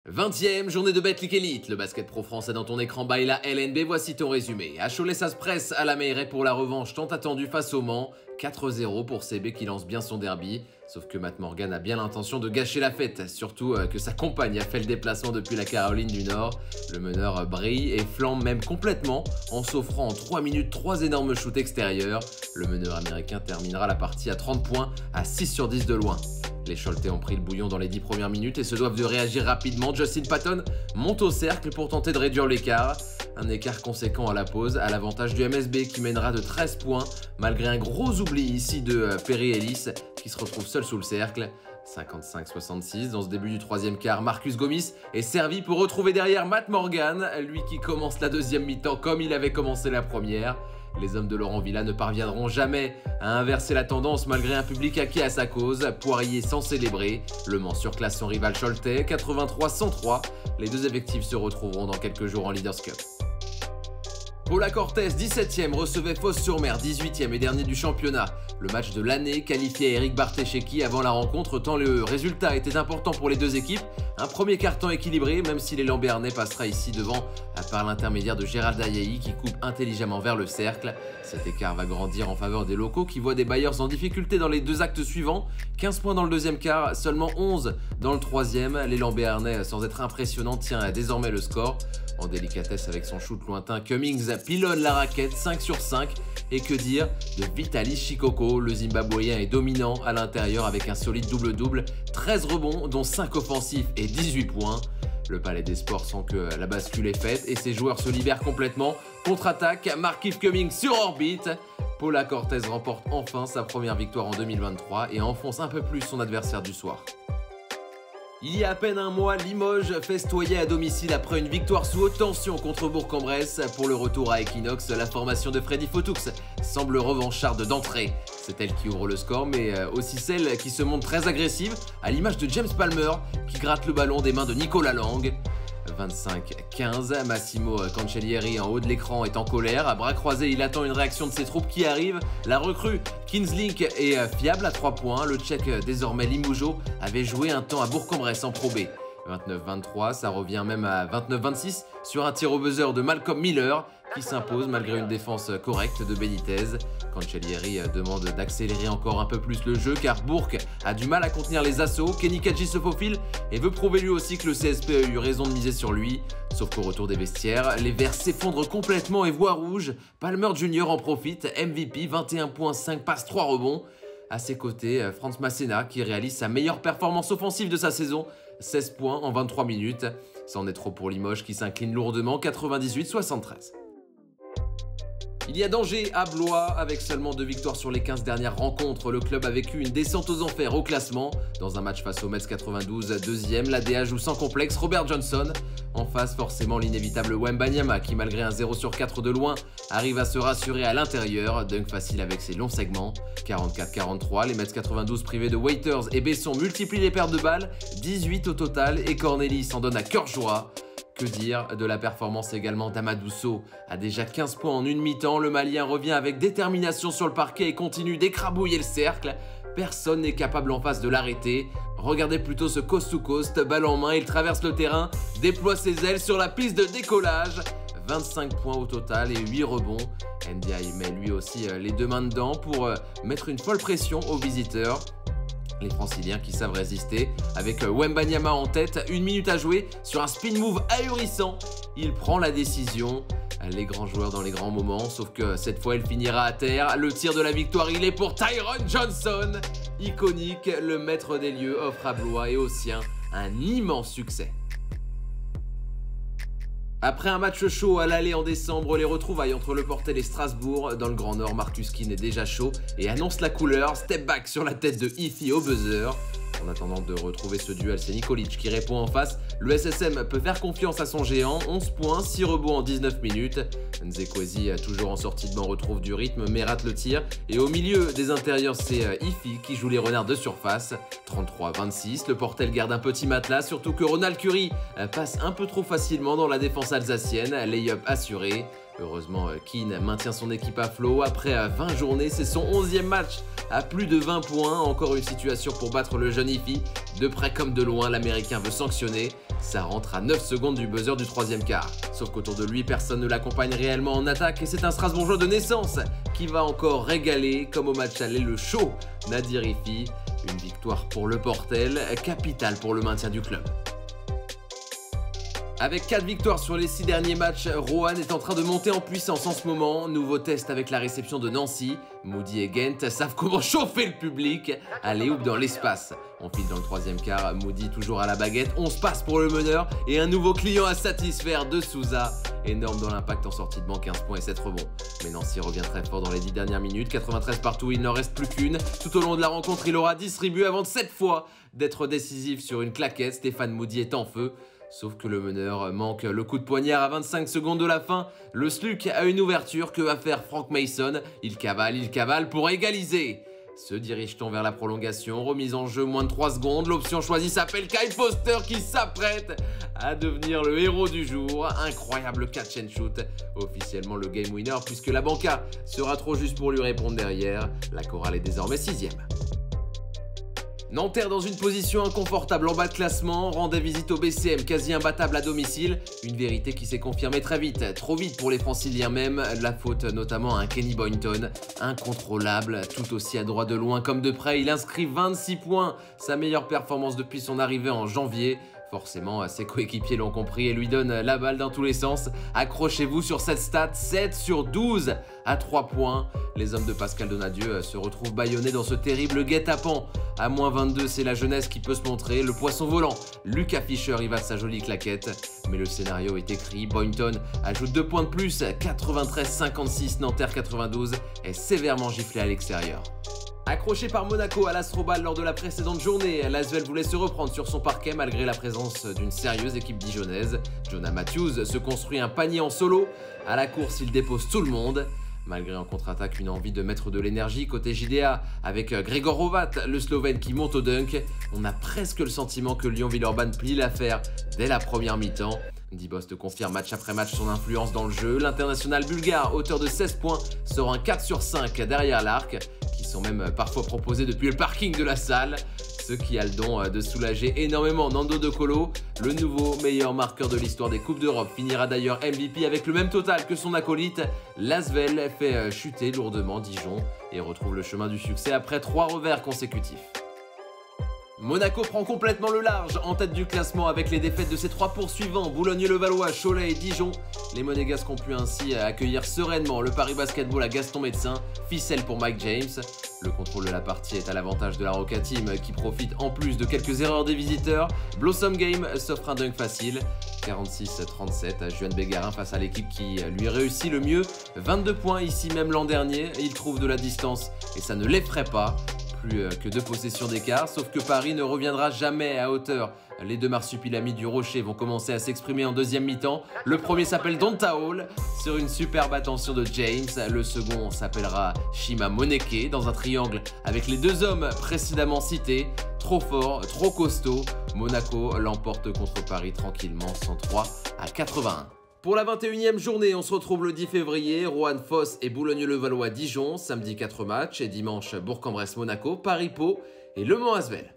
20e journée de Betclic Elite, le basket pro français dans ton écran by la LNB, voici ton résumé. À Cholet, ça se presse à la Meilleraie pour la revanche tant attendue face au Mans. 4-0 pour CB qui lance bien son derby. Sauf que Matt Morgan a bien l'intention de gâcher la fête, surtout que sa compagne a fait le déplacement depuis la Caroline du Nord. Le meneur brille et flambe même complètement en s'offrant en 3 minutes 3 énormes shoots extérieurs. Le meneur américain terminera la partie à 30 points à 6 sur 10 de loin. Les Choletais ont pris le bouillon dans les 10 premières minutes et se doivent de réagir rapidement. Justin Patton monte au cercle pour tenter de réduire l'écart. Un écart conséquent à la pause, à l'avantage du MSB qui mènera de 13 points, malgré un gros oubli ici de Perry Ellis qui se retrouve seul sous le cercle. 55-66 dans ce début du troisième quart, Marcus Gomis est servi pour retrouver derrière Matt Morgan, lui qui commence la deuxième mi-temps comme il avait commencé la première. Les hommes de Laurent Villa ne parviendront jamais à inverser la tendance malgré un public acquis à sa cause. Poirier sans célébrer, Le Mans surclasse son rival Choletais, 83-103. Les deux effectifs se retrouveront dans quelques jours en Leaders Cup. Paula Cortez, 17e, recevait Fos-sur-Mer, 18e et dernier du championnat. Le match de l'année qualifiait Eric Bartesheki avant la rencontre tant le résultat était important pour les deux équipes. Un premier carton équilibré, même si l'élan béarnais passera ici devant par l'intermédiaire de Gérald Ayayi qui coupe intelligemment vers le cercle. Cet écart va grandir en faveur des locaux qui voient des Bayers en difficulté dans les deux actes suivants. 15 points dans le deuxième quart, seulement 11 dans le troisième. L'élan béarnais, sans être impressionnant, tient désormais le score. En délicatesse avec son shoot lointain, Cummings pilonne la raquette 5 sur 5. Et que dire de Vitaly Chikoko, le Zimbabwéen est dominant à l'intérieur avec un solide double-double, 13 rebonds dont 5 offensifs et 18 points. Le Palais des Sports sent que la bascule est faite et ses joueurs se libèrent complètement. Contre-attaque, Markieff Cummings sur orbite. Paula Cortez remporte enfin sa première victoire en 2023 et enfonce un peu plus son adversaire du soir. Il y a à peine un mois, Limoges festoyait à domicile après une victoire sous haute tension contre Bourg-en-Bresse. Pour le retour à Equinox, la formation de Freddy Fotoux semble revancharde d'entrée. C'est elle qui ouvre le score, mais aussi celle qui se montre très agressive, à l'image de James Palmer, qui gratte le ballon des mains de Nicolas Lang. 25-15, Massimo Cancellieri en haut de l'écran est en colère. À bras croisés, il attend une réaction de ses troupes qui arrivent. La recrue Kinslink est fiable à 3 points. Le Tchèque désormais Limoujo avait joué un temps à Bourg-en-Bresse en Pro B. 29-23, ça revient même à 29-26 sur un tir au buzzer de Malcolm Miller qui s'impose malgré une défense correcte de Benitez. Cancellieri demande d'accélérer encore un peu plus le jeu car Bourg a du mal à contenir les assauts. Kenny Kadji se faufile et veut prouver lui aussi que le CSP a eu raison de miser sur lui. Sauf qu'au retour des vestiaires, les Verts s'effondrent complètement et voient rouge. Palmer Jr. en profite, MVP, 21 points, 5 passes, 3 rebonds. À ses côtés, Franz Masséna qui réalise sa meilleure performance offensive de sa saison, 16 points en 23 minutes. C'en est trop pour Limoges qui s'incline lourdement, 98-73. Il y a danger à Blois, avec seulement 2 victoires sur les 15 dernières rencontres. Le club a vécu une descente aux enfers au classement. Dans un match face au Metz 92, deuxième, l'ADA joue sans complexe Robert Johnson. En face, forcément, l'inévitable Wembanyama qui, malgré un 0 sur 4 de loin, arrive à se rassurer à l'intérieur. Dunk facile avec ses longs segments. 44-43, les Metz 92 privés de Waiters et Besson multiplient les pertes de balles. 18 au total et Corneli s'en donne à cœur joie. Que dire de la performance également d'Amadousso. À déjà 15 points en une mi-temps, le Malien revient avec détermination sur le parquet et continue d'écrabouiller le cercle. Personne n'est capable en face de l'arrêter. Regardez plutôt ce coast-to-coast, balle en main, il traverse le terrain, déploie ses ailes sur la piste de décollage. 25 points au total et 8 rebonds. Ndiaye met lui aussi les deux mains dedans pour mettre une folle pression aux visiteurs. Les Franciliens qui savent résister, avec Wembanyama en tête, 1 minute à jouer sur un spin move ahurissant. Il prend la décision. Les grands joueurs dans les grands moments, sauf que cette fois il finira à terre. Le tir de la victoire, il est pour Tyron Johnson. Iconique, le maître des lieux offre à Blois et aux siens un immense succès. Après un match chaud à l'aller en décembre, les retrouvailles entre Le Portel et Strasbourg. Dans le Grand Nord, Marcus Keane est déjà chaud et annonce la couleur. Step back sur la tête de Ifi au buzzer. En attendant de retrouver ce duel, c'est Nikolic qui répond en face. Le SSM peut faire confiance à son géant. 11 points, 6 rebonds en 19 minutes. Nzekwezi, toujours en sortie de banc, retrouve du rythme mais rate le tir. Et au milieu des intérieurs, c'est Ifi qui joue les renards de surface. 33-26, le Portel garde un petit matelas, surtout que Ronald Curry passe un peu trop facilement dans la défense alsacienne. Lay-up assuré. Heureusement, Keane maintient son équipe à flot. Après 20 journées, c'est son 11e match à plus de 20 points. Encore une situation pour battre le jeune Ifi. De près comme de loin, l'Américain veut sanctionner. Ça rentre à 9 secondes du buzzer du troisième quart. Sauf qu'autour de lui, personne ne l'accompagne réellement en attaque et c'est un Strasbourgeois de naissance qui va encore régaler comme au match aller le show Nadir Ifi. Une victoire pour le Portel, capitale pour le maintien du club. Avec 4 victoires sur les 6 derniers matchs, Roanne est en train de monter en puissance en ce moment. Nouveau test avec la réception de Nancy. Moody et Ghent savent comment chauffer le public. Allez, houp dans l'espace. On file dans le troisième quart. Moody toujours à la baguette. 11 passes pour le meneur. Et un nouveau client à satisfaire de Souza. Énorme dans l'impact en sortie de banc, 15 points et 7 rebonds. Mais Nancy revient très fort dans les 10 dernières minutes. 93 partout, il n'en reste plus qu'une. Tout au long de la rencontre, il aura distribué avant de 7 fois d'être décisif sur une claquette. Stéphane Moody est en feu. Sauf que le meneur manque le coup de poignard à 25 secondes de la fin. Le Sluk a une ouverture, que va faire Frank Mason? Il cavale pour égaliser. Se dirige-t-on vers la prolongation? Remise en jeu, moins de 3 secondes. L'option choisie s'appelle Kyle Foster qui s'apprête à devenir le héros du jour. Incroyable catch and shoot. Officiellement le game winner puisque la banca sera trop juste pour lui répondre derrière. La chorale est désormais 6e. Nanterre dans une position inconfortable en bas de classement, rendait visite au BCM quasi imbattable à domicile, une vérité qui s'est confirmée très vite, trop vite pour les franciliens même, la faute notamment à un Kenny Boynton, incontrôlable, tout aussi adroit de loin comme de près, il inscrit 26 points, sa meilleure performance depuis son arrivée en janvier. Forcément, ses coéquipiers l'ont compris et lui donnent la balle dans tous les sens. Accrochez-vous sur cette stat, 7 sur 12 à 3 points. Les hommes de Pascal Donadieu se retrouvent bâillonnés dans ce terrible guet-apens. À moins 22, c'est la jeunesse qui peut se montrer. Le poisson volant, Lucas Fischer y va de sa jolie claquette. Mais le scénario est écrit. Boynton ajoute 2 points de plus. 93-56, Nanterre 92 est sévèrement giflé à l'extérieur. Accroché par Monaco à l'Astrobal lors de la précédente journée, l'Asvel voulait se reprendre sur son parquet malgré la présence d'une sérieuse équipe dijonnaise. Jonah Matthews se construit un panier en solo. À la course, il dépose tout le monde. Malgré en contre-attaque une envie de mettre de l'énergie côté JDA avec Gregor Rovat, le Slovène qui monte au dunk, on a presque le sentiment que Lyon-Villeurbanne plie l'affaire dès la première mi-temps. Dibost confirme match après match son influence dans le jeu. L'international bulgare, auteur de 16 points, sort un 4 sur 5 derrière l'arc, qui sont même parfois proposés depuis le parking de la salle. Ce qui a le don de soulager énormément Nando De Colo. Le nouveau meilleur marqueur de l'histoire des Coupes d'Europe finira d'ailleurs MVP avec le même total que son acolyte. L'Asvel fait chuter lourdement Dijon et retrouve le chemin du succès après 3 revers consécutifs. Monaco prend complètement le large en tête du classement avec les défaites de ses 3 poursuivants, Boulogne-le-Valois, Cholet et Dijon. Les Monégasques ont pu ainsi accueillir sereinement le Paris Basketball à Gaston Médecin, ficelle pour Mike James. Le contrôle de la partie est à l'avantage de la Roca Team qui profite en plus de quelques erreurs des visiteurs. Blossom Game s'offre un dunk facile, 46-37 à Juan Bégarin face à l'équipe qui lui réussit le mieux. 22 points ici même l'an dernier, il trouve de la distance et ça ne l'effraie pas. Plus que 2 possessions d'écart, sauf que Paris ne reviendra jamais à hauteur. Les deux marsupilamis du Rocher vont commencer à s'exprimer en deuxième mi-temps. Le premier s'appelle Donta Hall sur une superbe attention de James. Le second s'appellera Shima Moneke dans un triangle avec les 2 hommes précédemment cités. Trop fort, trop costaud. Monaco l'emporte contre Paris tranquillement 103-81. Pour la 21e journée, on se retrouve le 10 février, Roanne Foss et Boulogne-le-Valois Dijon, samedi 4 matchs et dimanche Bourg-en-Bresse Monaco, Paris-Pau et Le Mans Asvel.